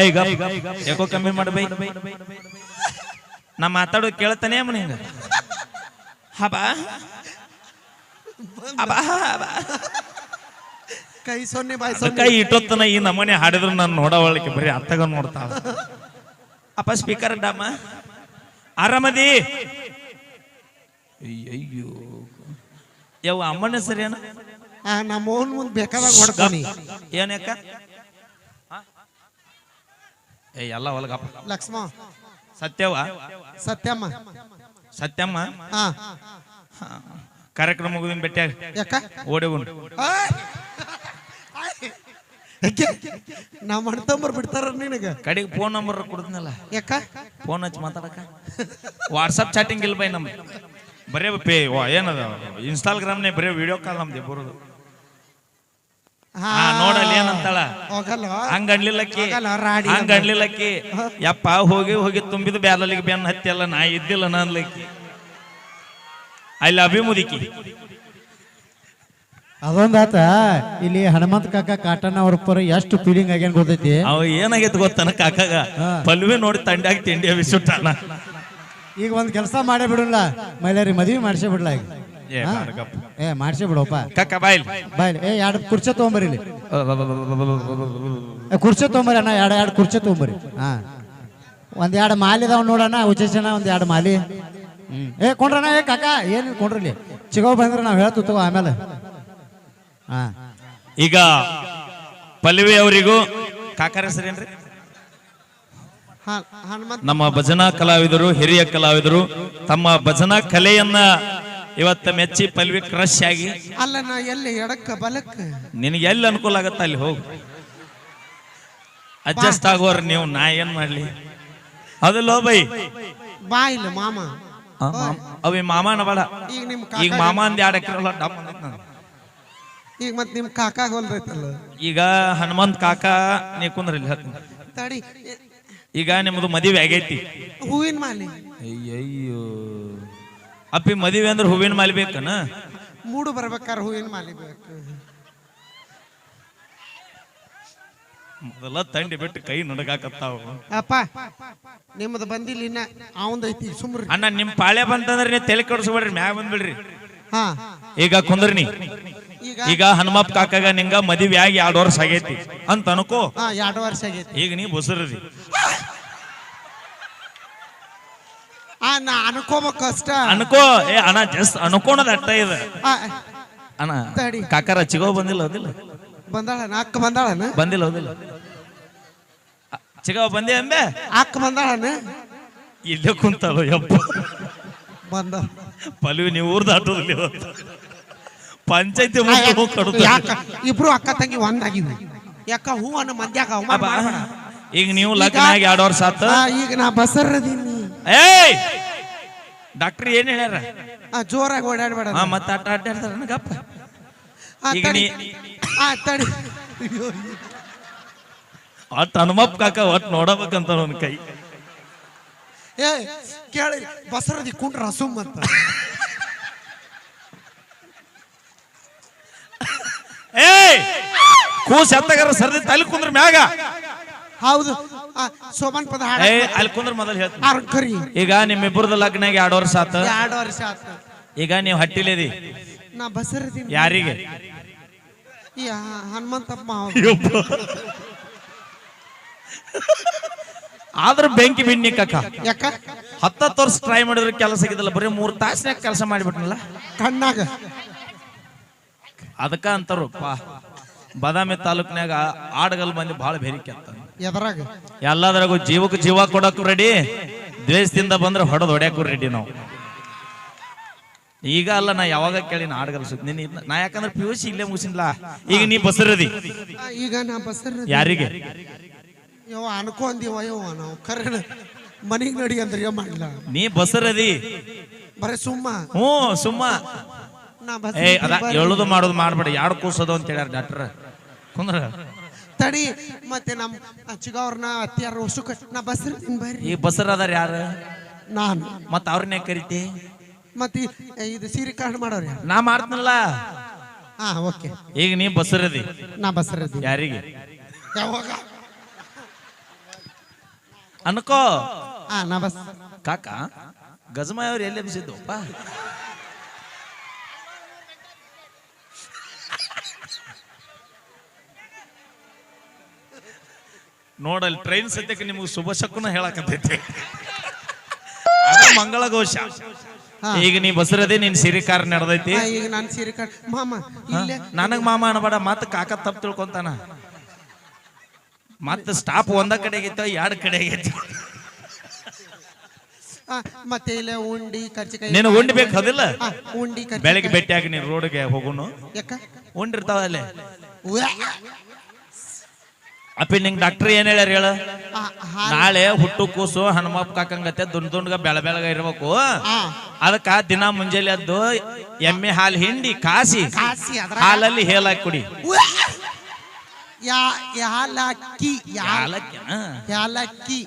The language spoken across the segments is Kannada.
ಈಗ ಯಾಕೋ ಕಮ್ಮಿ ಮಾಡಬೈ ನಾ ಮಾತಾಡೋದು ಕೇಳ್ತಾನೆ ಅಮ್ಮ ಹಿಂಗ ಹಬಾ ಕೈ ಸೊನ್ನೆ ಬಾಯಿ ಸೊನ್ನೆ ಕೈ ಇಟ್ಟೊತ್ತನ ಈ ನಮನೆ ಹಾಡಿದ್ರು ನಾನು ನೋಡವಳಿಕೆ ಬರೀ ಅತ್ತಗ ನೋಡ್ತಾಳ ಅಪ್ಪ ಸ್ಪೀಕರ್ ಡಮ್ಮ ಆರಾಮದಿ ಅಯ್ಯೋ ಯಾವ ಅಮ್ಮನ ಹೆಸರು ಏನ ನಮ್ಮ ಓನ್ ಮುಂದೆ ಬೇಕಾದಾಗ ಹೊಡ್ತಾನಿ ಏನಕ್ಕ ಏ ಎಲ್ಲ ಹೊಲಗಪ್ಪ ಲಕ್ಷ್ಮ ಸತ್ಯವ ಸತ್ಯಮ್ಮ ಸತ್ಯಮ್ಮ ಹಾ ಕಾರ್ಯಕ್ರಮ ಮುಗಿದಿನ ಬೆಟ್ಟಾಗ ಯಾಕ ಓಡಿ ನಮ್ಮ ಅಣ್ತಂಬರ್ ಬಿಡ್ತಾರ ನಿನಗ ಕಡೆಗೆ ಫೋನ್ ನಂಬರ್ ಕೊಡ್ತೀನಲ್ಲ ಯಾಕ ಫೋನ್ ಹಚ್ಚಿ ಮಾತಾಡಕ ವಾಟ್ಸಪ್ ಚಾಟಿಂಗ್ ಇಲ್ಲ ಬೈ ನಮ್ದು ಬರೇ ಏನದ ಇನ್ಸ್ಟಾಗ್ರಾಮ್ನೇ ಬರೇ ವಿಡಿಯೋ ಕಾಲ್ ನಮ್ದು ಬರೋದು ನೋಡಲ್ಲಿ ಏನಂತಾಳ ಹಂಗ ಅನ್ಲಿಲ್ಲಕ್ಕಿ ಹಂಗ ಅನ್ಲಿಲ್ಲಕ್ಕಿ ಯಪ್ಪ ಹೋಗಿ ಹೋಗಿ ತುಂಬಿದ ಬ್ಯಾಲಲ್ಲಿಗೆ ಬೆನ್ನ ಹತ್ತಿ ಅಲ್ಲ ನಾ ಇದ್ದಿಲ್ಲ ನಾನ್ಲಕ್ಕಿ ಅಲ್ಲಿ ಅಭಿಮುದಿಕಿ ಅದೊಂದಾತ ಇಲ್ಲಿ ಹನುಮಂತ ಕಾಕ ಕಾಟಣ್ಣ ಅವ್ರ ಪರ ಎಷ್ಟು ಫೀಲಿಂಗ್ ಆಗ್ಯಾನ ಗೊತ್ತೈತಿ ಅವ ಏನಾಗೈತಿ ಗೊತ್ತಾನ ಕಾಕಾಗ ಪಲ್ವಿ ನೋಡಿ ತಂಡ್ಯಾಗ ತಿಂಡಿ ಬಿಸುಟ್ಟಾನ ಈಗ ಒಂದ್ ಕೆಲಸ ಮಾಡೇ ಬಿಡಲ್ಲ ಮೈಲಾರಿ ಮದ್ವಿ ಮಾಡ್ಸೇ ಬಿಡ್ಲ ಈಗ ಮಾಡ್ಸೇ ಬಿಡಪ್ಪ ಕಾಕ ಬಾಯ್ಲಿ ಬಾಯ್ಲಿ ಎರಡು ಕುರ್ಚೆ ತಗೊಂಬರಿ ಇಲ್ಲಿ ಕುರ್ಚೆ ತಗೊಂಬರಿ ಅಣ್ಣ ಎರಡು ಕುರ್ಚೆ ತಗೊಂಬರಿ ಹಾ ಒಂದ್ ಎರಡು ಮಾಲಿ ಇದಾವ್ ನೋಡಣ್ಣ ಉಚೇಶನ ಒಂದ್ ಎರಡು ಮಾಲಿ ಕೊಂಡ್ರಣ್ಣ ಕಾಕ ಏನ್ ಕೊಂಡ್ರಲ್ಲಿ ಚಿಗೋ ಬಂದ್ರೆ ನಾವ್ ಹೇಳ್ತು ತಗೋ ಆಮೇಲೆ ಹಾ ಈಗ ಪಲ್ವಿ ಅವರಿಗೂ ಕಾಕರ ಹೆಸರೇನ್ರಿ ನಮ್ಮ ಭಜನಾ ಕಲಾವಿದರು ಹಿರಿಯ ಕಲಾವಿದರು ತಮ್ಮ ಭಜನಾ ಕಲೆಯನ್ನ ಇವತ್ತ ಮೆಚ್ಚಿ ಪಲ್ವಿ ಕ್ರಶ್ ಆಗಿ ಅಲ್ಲ ನಾ ಎಲ್ಲಿ ಎಡಕ್ಕ ಬಲಕ್ಕ ನಿನಗೆ ಎಲ್ಲಿ ಅನುಕೂಲ ಆಗತ್ತ ಅಲ್ಲಿ ಹೋಗು ಅಡ್ಜಸ್ಟ್ ಆಗೋರ್ ನೀವು ನಾ ಏನ್ ಮಾಡ್ಲಿ ಅದಲ್ಲೋ ಬೈ ಬಾ ಇಲ್ಲ ಮಾಮ ಅವಿ ಮಾಮನ ಬೇಡ ಈಗ ನಿಮ್ ಈಗ ಮಾಮ ಅಂದ್ 2 ಎಕರೆ ಡಮ್ ಈಗ ಮತ್ ನಿಮ್ ಕಾಕಾಗ ಹೊಲ್ದೈತಲ್ಲ ಈಗ ಹನುಮಂತ್ ಕಾಕ ನೀ ಕುಂದ್ರಲ್ಲಿ ತಡಿ ಈಗ ನಿಮ್ದು ಮದುವೆ ಆಗೈತಿ ಹೂವಿನ ಮಾಲಿ ಅಯ್ಯಯ್ಯೋ ಅಪ್ಪಿ ಮದುವೆ ಅಂದ್ರೆ ಹೂವಿನ ಮಾಲಿ ಬೇಕನ ಮೂಡು ಬರ್ಬೇಕಾರ ಹೂವಿನ ಮಾಲಿ ಬೇಕು ಮೊದಲ ತಂಡಿ ಬಿಟ್ಟು ಕೈ ನಡಗಾಕತ್ತಾವ ಅಪ್ಪ ನಿಮ್ಮದು ಬಂದಿಲ್ಲ ಇನ್ನ ಅವಂದೈತಿ ಸುಮ್ರಿ ಅಣ್ಣ ನಿಮ್ ಪಾಳೆ ಬಂತಂದ್ರೆ ನೀವು ತಲೆ ಕೆಡಿಸ್ಬೇಡ್ರಿ ಮ್ಯಾಗ ಬಂದ್ಬಿಡ್ರಿ ಹಾ ಈಗ ಕುಂದ್ರನಿ ಈಗ ಹನುಮಪ್ಪ ಕಾಕಾಗ ನಿಂಗ ಮದುವೆ ಆಗಿ 2 ವರ್ಷ ಆಗೈತಿ ಅಂತ ಅನ್ಕೋ 2 ವರ್ಷ ಆಗೈತಿ ಈಗ ನೀ ಬಸರದಿ ನಾ ಅನ್ಕೋಬೇಕು ಅಷ್ಟ ಅನ್ಕೋ ಅಣ್ಣ ಜಸ್ಟ್ ಅನ್ಕೋಣದ ಅಟ್ಟ ಇದೆ ಅಣ್ಣ ತಡಿ ಕಾಕಾರ ಚಿಗೋ ಬಂದಿಲ್ಲ ಹೋದಿಲ್ಲ ಬಂದಾಳ ಅಕ್ಕ ಬಂದಾಳನ ಬಂದಿಲ್ಲ ಹೋದಿಲ್ಲ ಚಿಗೋ ಬಂದೆ ಅಂಬೆ ಅಕ್ಕ ಬಂದಾಳನ ಇಲ್ಲೇ ಕುಂತಾಳು ಯಪ್ಪ ಬಂದ ಪಲ್ವಿ ನೀವು ಊರ್ ದಾಟೋದಿಲ್ಲ ಪಂಚಾಯತಿ ಇಬ್ರು ಅಕ್ಕ ತಂಗಿ ಒಂದಾಗಿದ್ವಿ ಯಾಕ ಹೂ ಅನ್ನ ಮಂದ್ಯಾಕ ಈಗ ನೀವು ಲಗ್ನ ಆಗಿ 2 ವರ್ಷ ಆತ ಈಗ ನಾ ಬಸರದೀನಿ ಏಯ್ ಡಾಕ್ಟರ್ ಏನ್ ಹೇಳ್ಯಾರ ಜೋರಾಗಿ ಓಡಾಡ್ಬೇಡ ಮತ್ತೆ ಆಟ ಆಡ್ತಾರ ಗಪ್ಪ ಈಗ ನೀ ತಡಿ ಒಟ್ಟು ಹನುಮಪ್ಪ ಕಾಕ ಒಟ್ಟು ನೋಡಬೇಕಂತ ಒಂದ್ ಕೈ ಕೇಳಿ ಬಸರದಿ ಕುಂಡ್ರ ಹಸುಮ್ ಅಂತ ಕೂಸ್ ಎತ್ತಗಾರ ಸರ್ದಿ ತಲೆ ಕುಂದ್ರ ಮ್ಯಾಗ ಹೌದು ಸೋಮನ್ ಪದ ಅಲ್ಲಿ ಕುಂದ್ರ ಮೊದಲು ಹೇಳ್ತೀನಿ ಈಗ ನಿಮ್ಮಿಬ್ಬರದ ಲಗ್ನ 2 ವರ್ಷ ಆತ 2 ವರ್ಷ ಆತ ಈಗ ನೀವು ಹಟ್ಟಿಲೇದಿ ನಾ ಬಸರದೀನಿ ಯಾರಿಗೆ ಹನುಮಂತಪ್ಪ ಆದ್ರ ಬೆಂಕಿ ಬಿಣ್ಣಿ ಕಾಕ ಯಾಕ 10 ವರ್ಷ ಟ್ರೈ ಮಾಡಿದ್ರೆ ಕೆಲಸ ಆಗಿದ್ದಲ್ಲ ಬರೀ 3 ತಾಸ್ನಾಗ ಕೆಲಸ ಮಾಡಿಬಿಟ್ನಲ್ಲ ಕಣ್ಣಾಗ ಅದಕ್ಕ ಅಂತಾರು ಬಾದಾಮಿ ತಾಲೂಕ್ನಾಗ ಆಡಗಲ್ ಮಂದಿ ಬಹಳ ಬೇರಿಕೆ ಅಂತ ಎದರಾಗ ಎಲ್ಲದರಾಗೂ ಜೀವಕ್ಕೆ ಜೀವ ಕೊಡಕ್ಕೂ ರೆಡಿ ದ್ವೇಷದಿಂದ ಬಂದ್ರೆ ಹೊಡೆದು ರೆಡಿ ನಾವು ಈಗ ಅಲ್ಲ ನಾ ಯಾವಾಗ ಕೇಳಿ ನಾ ಆಡಗಲ್ ಸುತ್ತ ನಾ ಯಾಕಂದ್ರೆ PUC ಇಲ್ಲೇ ಮುಗಿಸಿಲ್ಲ ಈಗ ನೀ ಬಸರದಿ ಈಗ ನಾ ಬಸರದಿ ಯಾರಿಗೆ ಯವ್ವ ಅನ್ಕೊಂದಿವ ಯವ್ವ ನಾವು ಕರೆನ ಮನಿಗ್ ನಡಿ ಅಂದ್ರೆ ಏನ್ ಮಾಡ್ಲ ನೀ ಬಸರದಿ ಬರೀ ಸುಮ್ಮ ಸುಮ್ಮ ನಾ ಹೇಳುದು ಮಾಡೋದು ಮಾಡ್ಬೇಡ 2 ಕೂಸೋದು ಅಂತ ಹೇಳ್ಯಾರ ಡಾಕ್ಟರ್ ಕುಂದ್ರ ತಡಿ ಮತ್ತೆ ನಮ್ಮ ಚಿಗವ್ರನ್ನ ಅತ್ಯಾರ ಹೊಸುಕ ನಾ ಬಸರದಿನ್ ಬರ್ರಿ ಈ ಬಸರ ಅದಾರ ಯಾರು ನಾನು ಮತ್ತ ಅವ್ರನ್ನೇ ಕರಿತಿ ಮತ್ತೆ ಇದು ಸೀರೆ ಕಾರಣ ಮಾಡೋರು ನಾ ಮಾಡ್ತನಲ್ಲ ಓಕೆ ಈಗ ನೀ ಬಸರದಿ ನಾ ಬಸರದಿ ಯಾರಿಗೆ ಯಾವಾಗ ಅನ್ಕೋ ನಾ ಬಸ್ ಕಾಕ ಗಜಮಾಯಿ ಅವ್ರು ಎಲ್ಲಿ ಎಬ್ಸಿದ್ವಪ್ಪ ನೋಡಲ್ಲಿ ಟ್ರೈನ್ ಸದ್ಯಕ್ಕೆ ನಿಮ್ಗೆ ಶುಭ ಶಕುನ ಹೇಳಕತ್ತೈತಿ ಮಂಗಳ ಘೋಷ. ಈಗ ನೀ ಬಸರದೆ ನಿನ್ ಸಿರಿಕಾರ ನಡೆದೈತಿ. ಈಗ ನಾನು ಸಿರಿಕಾರ ಮಾಮ ನನಗ್ ಮಾಮ ಅನ್ಬೇಡ ಮತ್ತ ಕಾಕ ತಪ್ಪು ತಿಳ್ಕೊಂತಾನ. ಮತ್ತ ಸ್ಟಾಪ್ ಒಂದ ಕಡೆಗಿತ್ತು ಎರಡು ಕಡೆಗಿತ್ತು. ಮತ್ತೆ ಇಲ್ಲ ಉಂಡಿ ಕರ್ಚಿಕಾಯಿ ನೀನು ಉಂಡಿ ಬೇಕು ಹೌದಿಲ್ಲ? ಉಂಡಿ ಬೆಳಗ್ಗೆ ಭೇಟಿಯಾಗಿ ನೀನು ರೋಡ್ಗೆ ಹೋಗುನು ಉಂಡಿರ್ತಾವ ಅಲ್ಲೇ. ಅಪ್ಪಿ ನಿಂಗ್ ಡಾಕ್ಟರ್ ಏನ್ ಹೇಳ್ಯಾರ ಹೇಳ? ನಾಳೆ ಹುಟ್ಟು ಕೂಸು ಹನುಮಪ್ಪ ಕಾಕಂಗತ್ತೆ ದುಂಡ್ಗ ಬೆಳಗ ಇರ್ಬೇಕು. ಅದಕ್ಕ ದಿನ ಮುಂಜಾನೆ ಎದ್ದು ಎಮ್ಮೆ ಹಾಲು ಹಿಂಡಿ ಕಾಸಿ ಹಾಲಲ್ಲಿ ಹೇಲಾಕಿ ಕುಡಿ.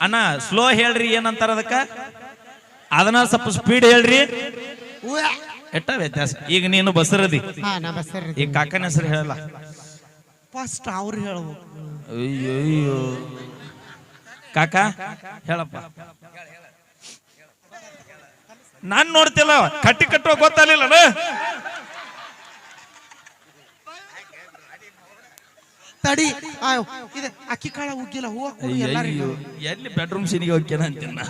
ಅಣ್ಣ ಸ್ಲೋ ಹೇಳ್ರಿ ಏನಂತಾರ ಅದಕ್ಕ, ಅದನ್ನ ಸ್ವಲ್ಪ ಸ್ಪೀಡ್ ಹೇಳ್ರಿ. ಎಟ್ಟ ವ್ಯತ್ಯಾಸ. ಈಗ ನೀನು ಬಸರದಿ, ಈ ಕಾಕನ ಹೆಸರು ಹೇಳಲ್ಲ. ಫಸ್ಟ್ ಅವ್ರು ಹೇಳ್ಬೇಕು. ಅಯ್ಯೋ ಕಾಕ ಹೇಳಪ್ಪ. ನಾನ್ ನೋಡ್ತಿಲ್ಲ ಕಟ್ಟಿ ಕಟ್ಟುವ ಗೊತ್ತಾಗಲಿಲ್ಲ. ತಡಿ ಇದು ಅಕ್ಕಿ ಕಾಳ ಉಗ್ಗಿಲ್ಲ ಹೂವ ಎಲ್ಲಿ ಬೆಡ್ರೂಮ್ ಸೀನಿಗೆ ಹೋಗ್ಯಾನ ಅಂತೀನ.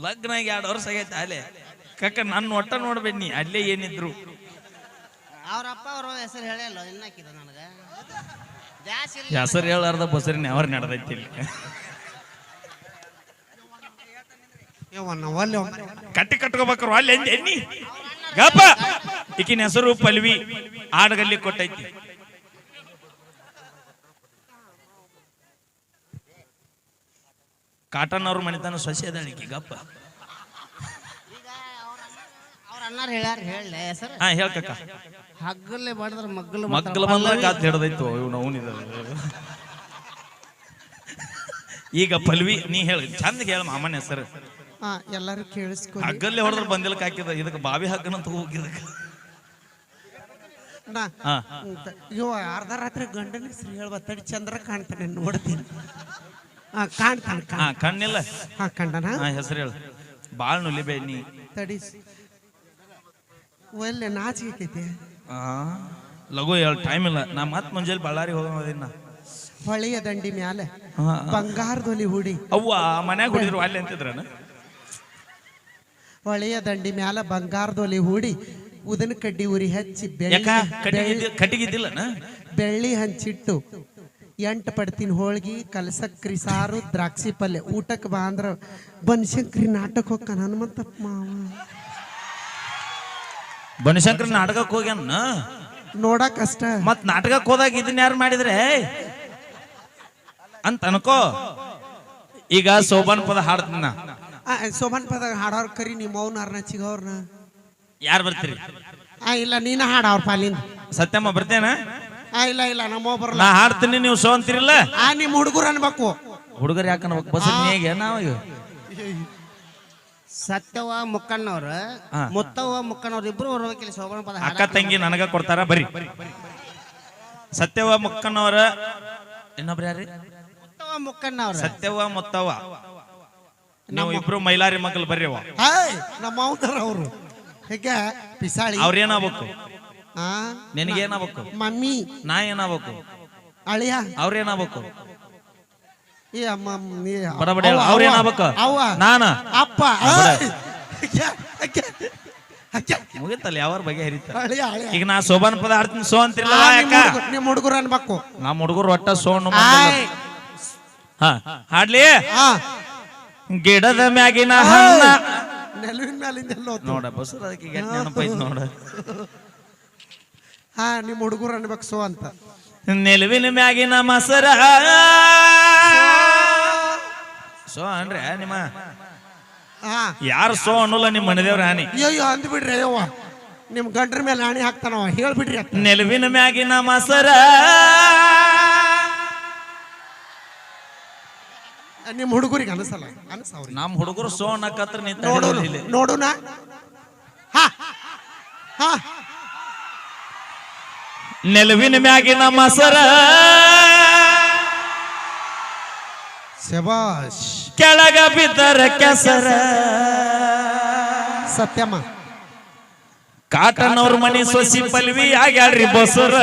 ಲಗ್ನ 2 ವರ್ಷ ಆಗೈತೆ ಅಲ್ಲೇ ಕಾಕ. ನನ್ನ ಒಟ್ಟ ನೋಡ್ಬೇಡಿ ಅಲ್ಲೇ ಏನಿದ್ರು. ಅವ್ರಪ್ಪ ಅವ್ರ ಹೆಸರು ಹೇಳಿಲ್ಲ ಇನ್ನಾಕಿದ ನನಗ ಹೆಸರು ಹೇಳಾರ್ದ ಬಸರಿನ ಅವ್ರ ನಡೆದೈತಿ ಇಲ್ಲಿ. ಕಟ್ಟಿ ಕಟ್ಕೋಬೇಕ್ರು ಅಲ್ಲಿ ಎಂದ ಎಣ್ಣಿ ಗಪ್ಪ. ಈಕಿನ ಹೆಸರು ಪಲ್ವಿ, ಆಡಗಲ್ಲಿ ಕೊಟ್ಟೈತಿ. ಕಾಟನ್ ಅವ್ರ ಮನೆತನ ಸೊಸೆ ಅದಾಳಿಕಿ ಗಪ್ಪ. ಅವ್ರ ಅಣ್ಣಾರ ಹೇಳ್ಯಾರ ಹೇಳಲೆ ಹೆಸರು. ಹಾ ಹೇಳ್ಕಕ್ಕ. ಹಗ್ಗಲ್ಲೇ ಮಾಡಿದ್ರ ಮಗ್ಗಲು ಬಂದ್ರ ಕಾತ್ ಹಿಡ್ದೈತು ಅವನಿದ. ಈಗ ಪಲ್ವಿ ನೀ ಹೇಳಿ ಚಂದ ಹೇಳ ಮಾಮನ ಹೆಸರು. ಎಲ್ಲಾರು ಕೇಳಿಸ್ಕೊ. ಹಗ್ಗಲ್ಲೇ ಹೊಡೆದ್ರೆ ಬಂದಿಲ್ಕ ಹಾಕಿದ ಇದಕ್ಕೆ ಬಾವಿ ಹಗ್ಗನಂತ ಹೋಗಿದ. ಅರ್ಧ ರಾತ್ರಿ ಗಂಡನ ಹೆಸರು ಹೇಳ್ಬ ತಡಿ ಚಂದ್ರ ಕಾಣ್ತಾನೆ ನೋಡ್ತೀನಿ. ಕಾಣ್ತಾನೆ ಕಣ್ಣಿಲ್ಲ. ಕಂಡನ ಹೆಸರು ಹೇಳ. ಬಾಳ್ ನುಲಿಬೇ ನೀ ತಡಿ. ಒಳ್ಳೆ ನಾಚಿಕೆ ಲಘು ಹೇಳ ಟೈಮ್ ಇಲ್ಲ. ನಾ ಮತ್ ಮುಂಜಾನೆ ಬಳ್ಳಾರಿ ಹೋಗೋದಿನ್ನ. ಹೊಳೆಯ ದಂಡಿ ಮ್ಯಾಲೆ ಬಂಗಾರದೊಲಿ ಹೂಡಿ ಅವ್ವ ಮನ್ಯಾಗ ಹುಡಿದ್ರು ಅಲ್ಲಿ ಅಂತಿದ್ರನ. ಹೊಳೆಯ ದಂಡಿ ಮ್ಯಾಲ ಬಂಗಾರದೊಲಿ ಹೂಡಿ ಉದನ ಕಡ್ಡಿ ಉರಿ ಹಚ್ಚಿ ಕಟ್ಟಿಗಿದ್ದಿಲ್ಲ ಬೆಳ್ಳಿ ಹಂಚಿಟ್ಟು 8 ಪಡ್ತಿನ ಹೋಳ್ಗಿ ಕಲಸಕ್ರಿ ಸಾರು ದ್ರಾಕ್ಷಿ ಪಲ್ಯ ಊಟಕ್ಕೆ ಬಾ ಅಂದ್ರ ಬನಶಂಕರಿ ನಾಟಕ ಹೋಗ್ತಾನ ಹನುಮಂತಪ್ಪ ಮಾವ. ಬನಶಂಕರಿ ನಾಟಕಕ್ಕೆ ಹೋಗ್ಯಾನ ನೋಡಕ್ ಅಷ್ಟ. ಮತ್ ನಾಟಕಕ್ಕೆ ಹೋದಾಗ ಇದನ್ನ ಯಾರು ಮಾಡಿದ್ರೆ ಅಂತ ಅನ್ಕೋ. ಈಗ ಸೋಬಾನ್ ಪದ ಹಾಡ್ತೀನ. ಸೋಬಾನ್ ಪದ ಹಾಡೋರ್ ಕರಿ ನಿಮ್ಮ ಅವ್ನರ್ನ ಚಿಗವ್ರನ್ನ ಯಾರು ಬರ್ತೀರಿ? ಇಲ್ಲ ನೀನ ಹಾಡ ಅವ್ರ ಪಾಲಿನ. ಸತ್ಯಮ್ಮ ಬರ್ತೇನ? ಇಲ್ಲ ನಮ್ಮವ್ ಬರಲ್ಲ. ನಾ ಹಾಡ್ತೀನಿ ನೀವು ಸೋ ಅಂತಿರಲ್ಲ. ನಿಮ್ ಹುಡುಗರು ಅನ್ಬೇಕು. ಹುಡುಗರು ಯಾಕೆ ಅನ್ಬೇಕು? ಬಸ್ ಹೇಗೆ ನಾವು ಸತ್ಯವ ಮುಕ್ಕಣ್ಣವ್ರ ಮುತ್ತವ್ವ ಮುಕ್ಕಣ್ಣವ್ರ ಇಬ್ರು ಬರ್ಬೇಕಿಲ್ಲ ಸೋಬಾನ ಪದ. ಅಕ್ಕ ತಂಗಿ ನನಗ ಕೊಡ್ತಾರ ಬರ್ರಿ. ಸತ್ಯವ ಮುಕ್ಕಣ್ಣವ್ರ ಇನ್ನೊಬ್ರು ಯಾರಿ? ಮುತ್ತವ್ವ ಮುಕ್ಕಣ್ಣವ್ರ. ಸತ್ಯವ ಮುತ್ತವ್ವ ನೀವು ಇಬ್ರು ಮೈಲಾರಿ ಮಕ್ಕಳು ಬರ್ರಿ. ನಮ್ಮ ಅವ್ನರ ಅವರು ಹೇಗೆ ಪಿಸಾಳಿ. ಅವ್ರೇನಾಗ್ಬೇಕು? ನಿನಗೇನಾಗ್ಬೇಕು? ಮಮ್ಮಿ. ನಾ ಏನಾಗ್ಬೇಕು? ಅಳಿಯ. ಅವ್ರೇನಾಗ್ಬೇಕು? ಬರಬಡಿ ಅವ್ರೇನಾಗ್ಬೇಕು? ನಾನ ಅಪ್ಪ. ಮುಗಿತಲ್ಲ ಯಾವ ಬಗೆ ಹರಿತ. ಈಗ ನಾ ಸೋಬಾನ ಪದ ಆಡ್ತೀನಿ ಸೋ ಅಂತಿರಲ್ಲ. ನಿಮ್ ಹುಡುಗರು ಅನ್ಬೇಕು. ನಮ್ಮ ಹುಡುಗರು ಒಟ್ಟ ಸೋಣ್ಣು ಹಾಡ್ಲಿ. ಗಿಡದ ಮ್ಯಾಗಿನ ಹಣ್ಣ ನೆಲುವಿನ ಮ್ಯಾಲಿಂದ ನೋಡ ಬಸರ ಅದಕ್ಕೆ ನೆನಪೈತ್ ನೋಡ. ನಿಮ್ ಹುಡುಗರು ಅನ್ಬೇಕು ಸೋ ಅಂತ. ನೆಲುವಿನ ಮ್ಯಾಗಿನ ಮಸರ ಸೋ ಅನ್ರಿ ನಿಮ್ಮ ಯಾರು ಸೋ ಅನ್ನೋಲ್ಲ. ನಿಮ್ಮ ಮನೆದೇವ್ರ ಆನಿ. ಅಯ್ಯೋ ಅಂದ್ ಬಿಡ್ರಿ. ಅಯ್ಯವ್ವ ನಿಮ್ ಗಂಡ್ರ ಮೇಲೆ ಆಣಿ ಹಾಕ್ತಾನವ ಹೇಳ್ಬಿಡ್ರಿ. ನೆಲುವಿನ ಮ್ಯಾಗಿನ ಮಸರ ನಿಮ್ ಹುಡುಗರಿಗೆ ಅನಸಲ್ಲ. ಅನಸವ್ರಿ ನಮ್ ಹುಡುಗರು ಸೋ ಅನ್ನಕತ್ರ ನೋಡುನ. ನೆಲುವಿನ ಮ್ಯಾಗಿನ ಮಸರ ಶಬಾಷ್. ಕೆಳಗ ಬಿದ್ದರ ಕೆಸರ ಸತ್ಯಮ್ಮ. ಕಾಟನ್ ಅವ್ರ ಮನಿ ಸೊಸಿ ಪಲ್ವಿ ಆಗ್ಯಾಳ್ರಿ ಬಸರ.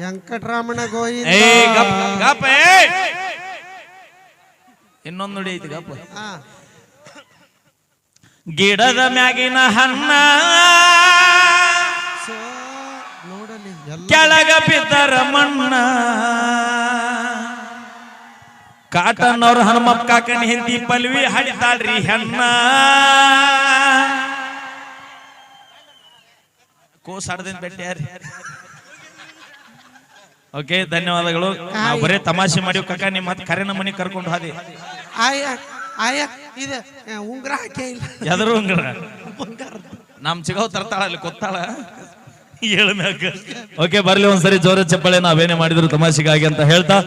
ವೆಂಕಟರಮಣ ಗೋವಿಂದ. ಏ ಗಪ್ ಗಪ್ ಏ. ಇನ್ನೊಂದು ನುಡಿ ಐತಿ ಗಪ್ಪ. ಗಿಡದ ಮ್ಯಾಗಿನ ಹಣ್ಣ ನೋಡಲಿ ಕೆಳಗ ಬಿದ್ದರ ಮಣ್ಣ. ಕಾಟನ್ ಅವ್ರ ಹನುಮಪ್ಪ ಕಾಕನ ಹಿಂದಿ ಪಲ್ವಿ ಹಾಡಿದಾಳ್ರಿ ಹೆಣ್ಣ. ಕೋಸಾಡ್ದಿಂದ ಬೆಟ್ಟ್ಯಾರಿ. ಓಕೆ, ಧನ್ಯವಾದಗಳು. ನಾವು ಬರೇ ತಮಾಷೆ ಮಾಡಿವ್ ಕಾಕ. ನಿಮ್ಮ ಮತ್ತೆ ಕರೆನ ಮನಿ ಕರ್ಕೊಂಡು ಹಾದಿ. ಆಯ ಆಯ ಇದು ಉಂಗ್ರ ಹಾಕೇ ಇಲ್ಲ. ಎದರು ಉಂಗ್ರ ನಮ್ ಚಿಗವ್ ತರ್ತಾಳ ಅಲ್ಲಿ ಕೊತ್ತಾಳ ಹೇಳ ಮ್ಯಾಗ. ಓಕೆ, ಬರ್ಲಿ ಒಂದ್ಸರಿ ಜೋರ ಚಪ್ಪಳೆ ನಾವೇನೇ ಮಾಡಿದ್ರು ತಮಾಷೆಗಾಗಿ ಅಂತ ಹೇಳ್ತಾ